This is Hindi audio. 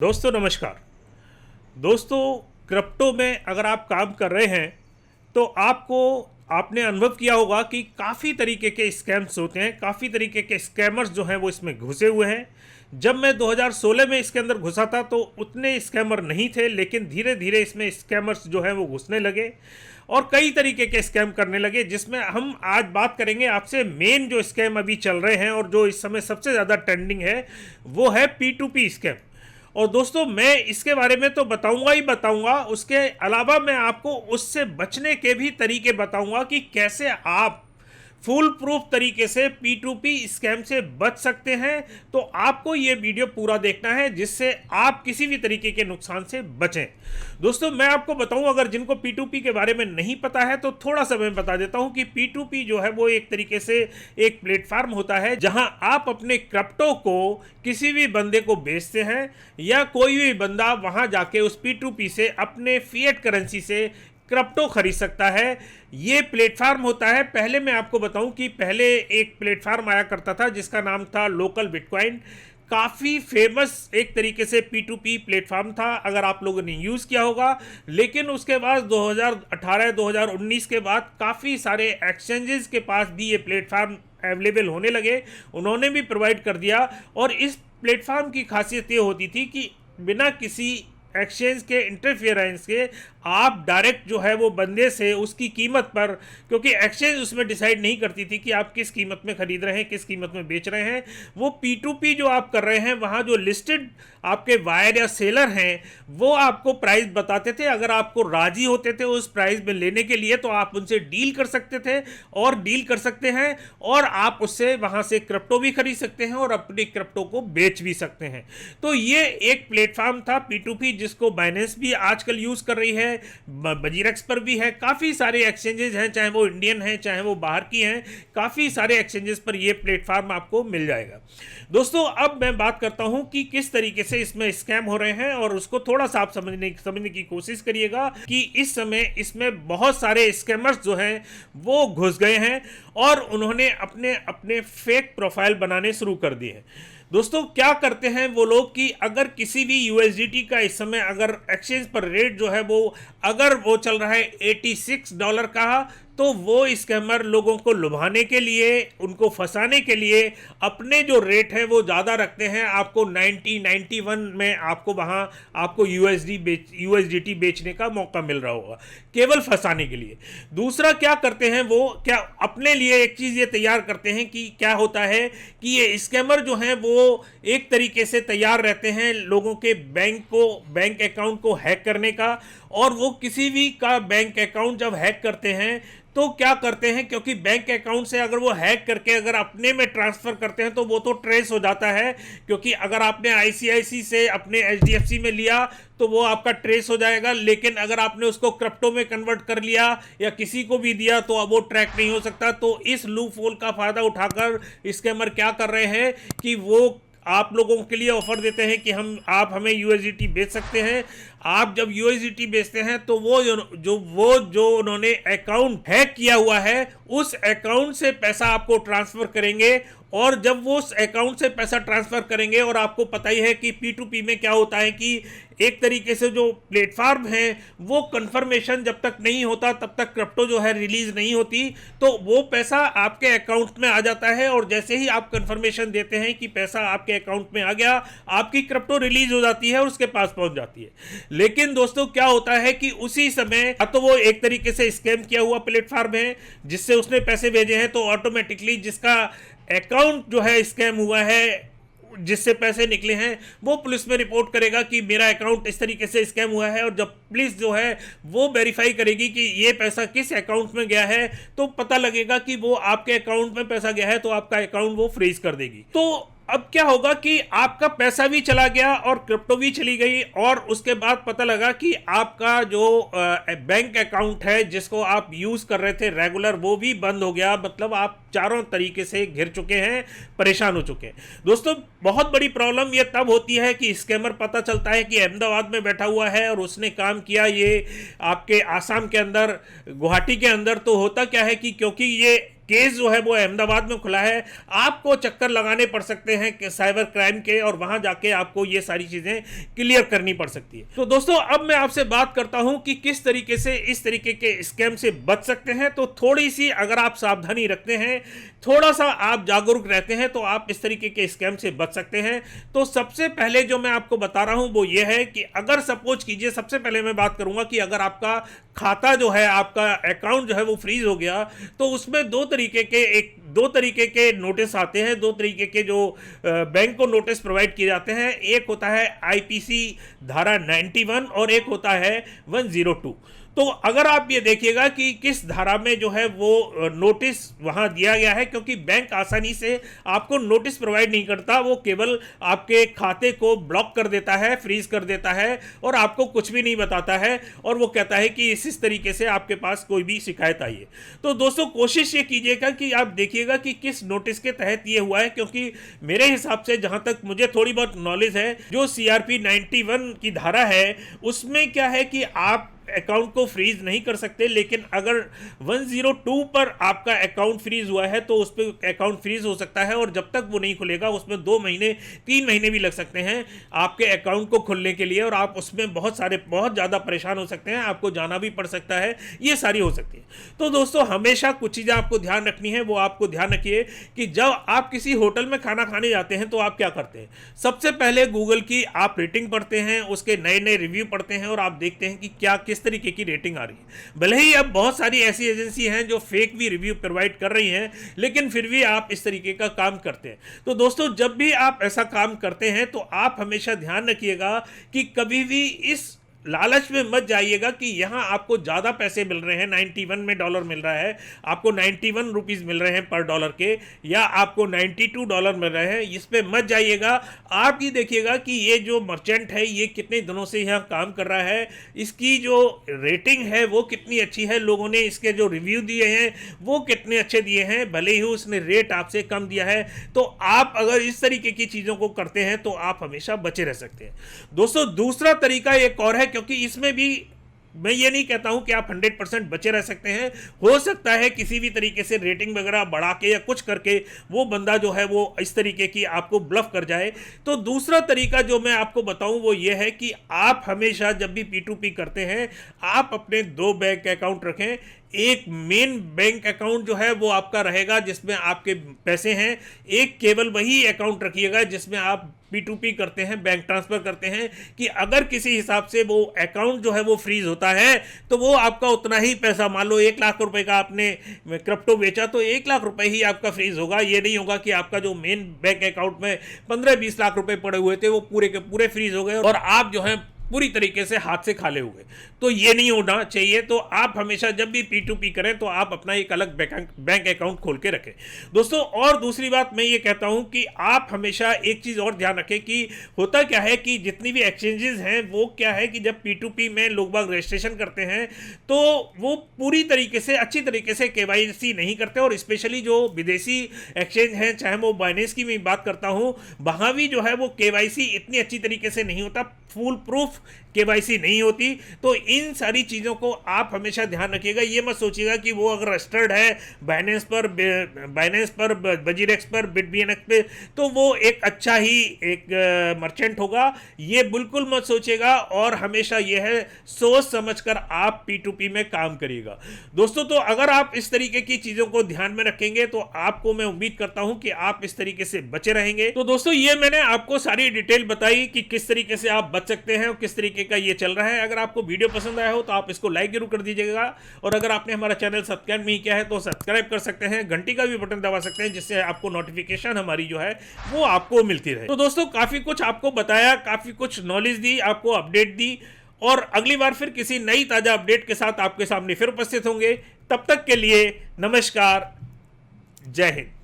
दोस्तों नमस्कार। दोस्तों, क्रिप्टो में अगर आप काम कर रहे हैं तो आपने अनुभव किया होगा कि काफ़ी तरीके के स्कैम्स होते हैं, काफ़ी तरीके के स्कैमर्स जो हैं वो इसमें घुसे हुए हैं। जब मैं 2016 में इसके अंदर घुसा था तो उतने स्कैमर नहीं थे, लेकिन धीरे धीरे इसमें स्कैमर्स जो हैं वो घुसने लगे और कई तरीके के स्कैम करने लगे, जिसमें हम आज बात करेंगे आपसे। मेन जो स्कैम अभी चल रहे हैं और जो इस समय सबसे ज़्यादा ट्रेंडिंग है वो है P2P स्कैम। और दोस्तों, मैं इसके बारे में तो बताऊंगा ही बताऊंगा, उसके अलावा मैं आपको उससे बचने के भी तरीके बताऊंगा कि कैसे आप फुल प्रूफ तरीके से P2P स्कैम से बच सकते हैं। तो आपको ये वीडियो पूरा देखना है जिससे आप किसी भी तरीके के नुकसान से बचें। दोस्तों, मैं आपको बताऊं, अगर जिनको P2P के बारे में नहीं पता है तो थोड़ा सा मैं बता देता हूं कि P2P जो है वो एक तरीके से एक प्लेटफार्म होता है जहां आप अपने क्रिप्टो को किसी भी बंदे को बेचते हैं या कोई भी बंदा वहां जाके उस P2P से अपने फिएट करेंसी से क्रिप्टो खरीद सकता है। ये प्लेटफार्म होता है। पहले मैं आपको बताऊं कि पहले एक प्लेटफार्म आया करता था जिसका नाम था लोकल बिटकॉइन। काफ़ी फेमस एक तरीके से P2P प्लेटफार्म था, अगर आप लोगों ने यूज़ किया होगा। लेकिन उसके बाद 2018-2019 के बाद काफ़ी सारे एक्सचेंजेस के पास भी ये प्लेटफार्म अवेलेबल होने लगे, उन्होंने भी प्रोवाइड कर दिया। और इस प्लेटफार्म की खासियत ये होती थी कि बिना किसी एक्सचेंज के इंटरफेरेंस के आप डायरेक्ट जो है वो बंदे से उसकी कीमत पर, क्योंकि एक्सचेंज उसमें डिसाइड नहीं करती थी कि आप किस कीमत में खरीद रहे हैं, किस कीमत में बेच रहे हैं। वो P2P जो आप कर रहे हैं वहाँ जो लिस्टेड आपके वायर या सेलर हैं वो आपको प्राइस बताते थे। अगर आपको राजी होते थे उस प्राइस में लेने के लिए तो आप उनसे डील कर सकते थे और डील कर सकते हैं, और आप उससे वहाँ से क्रिप्टो भी खरीद सकते हैं और अपनी क्रिप्टो को बेच भी सकते हैं। तो ये एक प्लेटफॉर्म था P2P, जिसको बाइनेंस भी आजकल यूज़ कर रही है, बजीरेक्स पर भी है। काफ़ी सारे एक्सचेंजेस हैं, चाहे वो इंडियन हैं चाहे वो बाहर की हैं, काफ़ी सारे एक्सचेंजेस पर ये प्लेटफॉर्म आपको मिल जाएगा। दोस्तों, अब मैं बात करता हूं कि किस तरीके से इसमें स्कैम हो रहे हैं और उसको थोड़ा सा आप समझने की कोशिश करिएगा कि इस समय इसमें बहुत सारे स्कैमर्स जो हैं वो घुस गए हैं और उन्होंने अपने अपने फेक प्रोफाइल बनाने शुरू कर दिए हैं। दोस्तों, क्या करते हैं वो लोग कि अगर किसी भी USDT का इस समय अगर एक्सचेंज पर रेट जो है वो अगर वो चल रहा है $86 का, तो वो स्कैमर लोगों को लुभाने के लिए, उनको फंसाने के लिए अपने जो रेट है वो ज़्यादा रखते हैं। आपको 91 में आपको वहाँ आपको USDT बेचने का मौका मिल रहा होगा, केवल फंसाने के लिए। दूसरा क्या करते हैं वो, क्या अपने लिए एक चीज़ ये तैयार करते हैं कि क्या होता है कि ये स्कैमर जो हैं वो एक तरीके से तैयार रहते हैं लोगों के बैंक अकाउंट को हैक करने का। और वो किसी भी का बैंक अकाउंट जब हैक करते हैं तो क्या करते हैं, क्योंकि बैंक अकाउंट से अगर वो हैक करके अगर अपने में ट्रांसफ़र करते हैं तो वो तो ट्रेस हो जाता है, क्योंकि अगर आपने ICICI से अपने HDFC में लिया तो वो आपका ट्रेस हो जाएगा। लेकिन अगर आपने उसको क्रिप्टो में कन्वर्ट कर लिया या किसी को भी दिया तो अब वो ट्रैक नहीं हो सकता। तो इस लूप होल का फ़ायदा उठाकर स्कैमर क्या कर रहे हैं कि वो आप लोगों के लिए ऑफर देते हैं कि आप हमें USDT बेच सकते हैं। आप जब USDT बेचते हैं तो वो जो उन्होंने अकाउंट हैक किया हुआ है उस अकाउंट से पैसा आपको ट्रांसफ़र करेंगे। और जब वो उस अकाउंट से पैसा ट्रांसफ़र करेंगे, और आपको पता ही है कि P2P में क्या होता है कि एक तरीके से जो प्लेटफार्म है वो कंफर्मेशन जब तक नहीं होता तब तक क्रिप्टो जो है रिलीज़ नहीं होती। तो वो पैसा आपके अकाउंट में आ जाता है और जैसे ही आप कंफर्मेशन देते हैं कि पैसा आपके अकाउंट में आ गया, आपकी क्रिप्टो रिलीज़ हो जाती है और उसके पास पहुंच जाती है। लेकिन दोस्तों, क्या होता है कि उसी समय तो वो एक तरीके से स्कैम किया हुआ प्लेटफार्म है जिससे उसने पैसे भेजे हैं, तो ऑटोमेटिकली जिसका अकाउंट जो है स्कैम हुआ है, जिससे पैसे निकले हैं, वो पुलिस में रिपोर्ट करेगा कि मेरा अकाउंट इस तरीके से स्कैम हुआ है। और जब पुलिस जो है वो वेरीफाई करेगी कि ये पैसा किस अकाउंट में गया है, तो पता लगेगा कि वो आपके अकाउंट में पैसा गया है, तो आपका अकाउंट वो फ्रीज कर देगी। तो अब क्या होगा कि आपका पैसा भी चला गया और क्रिप्टो भी चली गई, और उसके बाद पता लगा कि आपका जो बैंक अकाउंट है जिसको आप यूज़ कर रहे थे रेगुलर, वो भी बंद हो गया। मतलब आप चारों तरीके से घिर चुके हैं, परेशान हो चुके हैं। दोस्तों बहुत बड़ी प्रॉब्लम ये तब होती है कि स्कैमर पता चलता है कि अहमदाबाद में बैठा हुआ है और उसने काम किया ये आपके आसाम के अंदर, गुवाहाटी के अंदर। तो होता क्या है कि क्योंकि ये केस जो है वो अहमदाबाद में खुला है, आपको चक्कर लगाने पड़ सकते हैं कि साइबर क्राइम के, और वहां जाके आपको ये सारी चीजें क्लियर करनी पड़ सकती है। तो दोस्तों अब मैं आपसे बात करता हूं कि किस तरीके से इस तरीके के स्कैम से बच सकते हैं। तो थोड़ी सी अगर आप सावधानी रखते हैं, थोड़ा सा आप जागरूक रहते हैं, तो आप इस तरीके के स्कैम से बच सकते हैं। तो सबसे पहले जो मैं आपको बता रहा हूं वो ये है कि अगर सपोज कीजिए, सबसे पहले मैं बात करूंगा कि अगर आपका खाता जो है, आपका अकाउंट जो है वो फ्रीज हो गया, तो उसमें दो तरीके के नोटिस आते हैं, दो तरीके के जो बैंक को नोटिस प्रोवाइड किए जाते हैं। एक होता है आईपीसी धारा 91 और एक होता है 102। तो अगर आप ये देखिएगा कि किस धारा में जो है वो नोटिस वहां दिया गया है, क्योंकि बैंक आसानी से आपको नोटिस प्रोवाइड नहीं करता, वो केवल आपके खाते को ब्लॉक कर देता है, फ्रीज कर देता है और आपको कुछ भी नहीं बताता है, और वो कहता है कि इस तरीके से आपके पास कोई भी शिकायत आई है। तो दोस्तों कोशिश ये कीजिएगा कि आप देखिएगा कि किस नोटिस के तहत ये हुआ है, क्योंकि मेरे हिसाब से जहां तक मुझे थोड़ी बहुत नॉलेज है, जो CRP 91 की धारा है उसमें क्या है कि आप अकाउंट को फ्रीज नहीं कर सकते, लेकिन अगर 102 पर आपका अकाउंट फ्रीज हुआ है तो उस पर अकाउंट फ्रीज हो सकता है, और जब तक वो नहीं खुलेगा उसमें 2 महीने 3 महीने भी लग सकते हैं आपके अकाउंट को खुलने के लिए, और आप उसमें बहुत ज़्यादा परेशान हो सकते हैं, आपको जाना भी पड़ सकता है, ये सारी हो सकती है। तो दोस्तों हमेशा कुछ चीज़ें आपको ध्यान रखनी है, वो आपको ध्यान रखिए कि जब आप किसी होटल में खाना खाने जाते हैं तो आप क्या करते हैं। सबसे पहले गूगल की आप रेटिंग पढ़ते हैं, उसके नए नए रिव्यू पढ़ते हैं, और आप देखते हैं कि क्या किस तरीके की रेटिंग आ रही है। भले ही अब बहुत सारी ऐसी एजेंसी हैं जो फेक भी रिव्यू प्रोवाइड कर रही हैं, लेकिन फिर भी आप इस तरीके का काम करते हैं। तो दोस्तों जब भी आप ऐसा काम करते हैं तो आप हमेशा ध्यान रखिएगा कि कभी भी इस लालच में मत जाइएगा कि यहाँ आपको ज़्यादा पैसे मिल रहे हैं, 91 में डॉलर मिल रहा है, आपको 91 रुपीज़ मिल रहे हैं पर डॉलर के, या आपको 92 डॉलर मिल रहे हैं, इस पे मत जाइएगा। आप ये देखिएगा कि ये जो मर्चेंट है ये कितने दिनों से यहाँ काम कर रहा है, इसकी जो रेटिंग है वो कितनी अच्छी है, लोगों ने इसके जो रिव्यू दिए हैं वो कितने अच्छे दिए हैं, भले ही उसने रेट आपसे कम दिया है। तो आप अगर इस तरीके की चीज़ों को करते हैं तो आप हमेशा बचे रह सकते हैं। दोस्तों दूसरा तरीका एक और है, क्योंकि इसमें भी मैं ये नहीं कहता हूं कि आप 100% बचे रह सकते हैं, हो सकता है किसी भी तरीके से रेटिंग वगैरह बढ़ा के या कुछ करके वो बंदा जो है वो इस तरीके की आपको ब्लफ कर जाए। तो दूसरा तरीका जो मैं आपको बताऊं वो ये है कि आप हमेशा जब भी P2P करते हैं आप अपने 2 बैंक अकाउंट रखें। एक मेन बैंक अकाउंट जो है वो आपका रहेगा जिसमें आपके पैसे हैं, एक केवल वही अकाउंट रखिएगा जिसमें आप P2P करते हैं, बैंक ट्रांसफर करते हैं, कि अगर किसी हिसाब से वो अकाउंट जो है वो फ्रीज होता है तो वो आपका उतना ही पैसा, मान लो 1 लाख रुपए का आपने क्रिप्टो बेचा तो 1 लाख रुपए ही आपका फ्रीज होगा। ये नहीं होगा कि आपका जो मेन बैंक अकाउंट में 15-20 लाख रुपए पड़े हुए थे वो पूरे के पूरे फ्रीज हो गए और आप जो है पूरी तरीके से हाथ से खाले हुए। तो ये नहीं होना चाहिए। तो आप हमेशा जब भी P2P करें तो आप अपना एक अलग बैंक अकाउंट खोल के रखें दोस्तों। और दूसरी बात मैं ये कहता हूं कि आप हमेशा एक चीज़ और ध्यान रखें कि होता क्या है कि जितनी भी एक्सचेंजेस हैं वो क्या है कि जब P2P में लोग बाग रजिस्ट्रेशन करते हैं तो वो पूरी तरीके से अच्छी तरीके से KYC नहीं करते, और स्पेशली जो विदेशी एक्सचेंज हैं, चाहे वो बाइनेंस की मैं बात करता हूँ, वहाँ भी जो है वो KYC इतनी अच्छी तरीके से नहीं होता, फुल प्रूफ KYC नहीं होती। तो इन सारी चीज़ों को आप हमेशा ध्यान रखिएगा। ये मत सोचिएगा कि वो अगर रजिस्टर्ड है बाइनेंस पर, बजीरेक्स पर, बिटबीएनएक्स पे, तो वो एक अच्छा ही एक मर्चेंट होगा। ये बिल्कुल मत सोचिएगा, और हमेशा ये है सोच समझकर आप P2P में काम करिएगा दोस्तों। तो अगर आप इस तरीके की चीज़ों को ध्यान में रखेंगे तो आपको मैं उम्मीद करता हूं कि आप इस तरीके से बचे रहेंगे। तो दोस्तों ये मैंने आपको सारी डिटेल बताई कि किस तरीके से आप बच सकते हैं और किस तरीके का ये चल रहा है। अगर आपको वीडियो पसंद आया हो तो आप इसको लाइक जरूर कर दीजिएगा, और अगर आपने हमारा चैनल सब्सक्राइब नहीं किया है तो सब्सक्राइब कर सकते हैं, घंटी का भी बटन दबा सकते हैं जिससे आपको नोटिफिकेशन हमारी जो है वो आपको मिलती रहे। तो दोस्तों काफ़ी कुछ आपको बताया, काफ़ी कुछ नॉलेज दी, आपको अपडेट दी, और अगली बार फिर किसी नई ताज़ा अपडेट के साथ आपके सामने फिर उपस्थित होंगे। तब तक के लिए नमस्कार, जय हिंद।